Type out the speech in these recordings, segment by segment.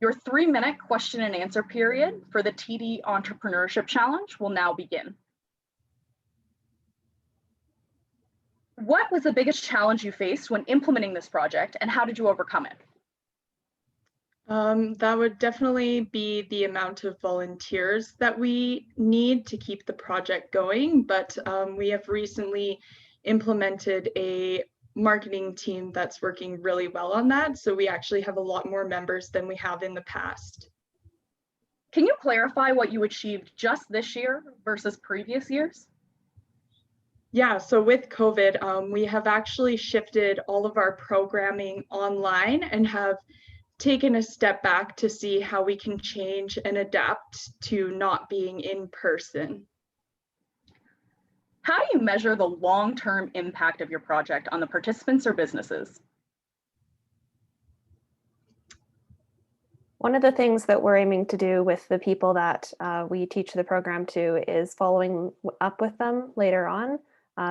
Your 3-minute question and answer period for the TD Entrepreneurship Challenge will now begin. What was the biggest challenge you faced when implementing this project, and how did you overcome it? That would definitely be the amount of volunteers that we need to keep the project going, but we have recently implemented a marketing team that's working really well on that, so we actually have a lot more members than we have in the past. Can you clarify what you achieved just this year versus previous years? Yeah, so with COVID, we have actually shifted all of our programming online and have taken a step back to see how we can change and adapt to not being in person. How do you measure the long-term impact of your project on the participants or businesses? One of the things that we're aiming to do with the people that we teach the program to is following up with them later on.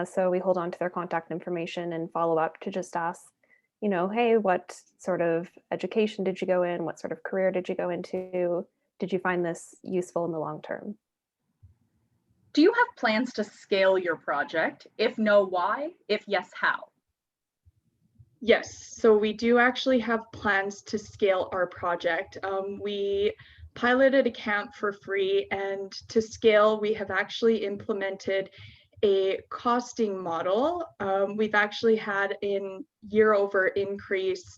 So we hold on to their contact information and follow up to just ask, you know, hey, what sort of education did you go in? What sort of career did you go into? Did you find this useful in the long term? Do you have plans to scale your project? If no, why? If yes, how? Yes, so we do actually have plans to scale our project. We piloted a camp for free, and to scale, we have actually implemented a costing model. We've actually had a year-over increase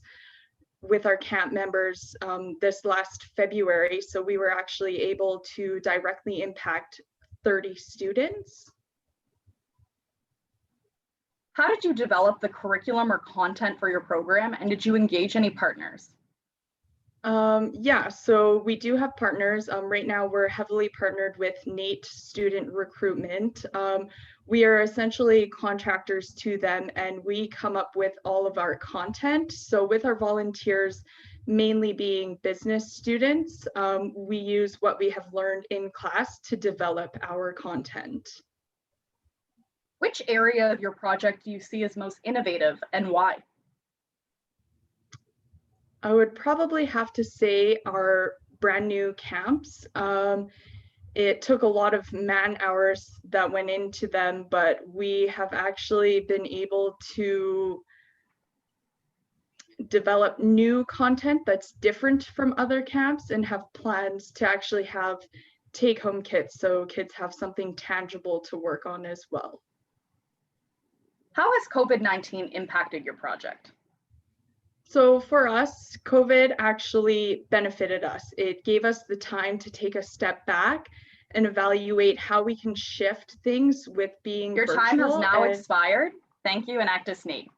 with our camp members this last February, so we were actually able to directly impact 30 students. How did you develop the curriculum or content for your program, and did you engage any partners? Yeah, so we do have partners. Right now, we're heavily partnered with NAIT Student Recruitment. We are essentially contractors to them, and we come up with all of our content. So with our volunteers mainly being business students, we use what we have learned in class to develop our content. Which area of your project do you see as most innovative, and why? I would probably have to say our brand new camps. It took a lot of man hours that went into them, but we have actually been able to develop new content that's different from other camps and have plans to actually have take-home kits so kids have something tangible to work on as well. How has COVID-19 impacted your project? So for us, COVID actually benefited us. It gave us the time to take a step back and evaluate how we can shift things with being virtual. Your time has now expired. Thank you, and Actus NAIT.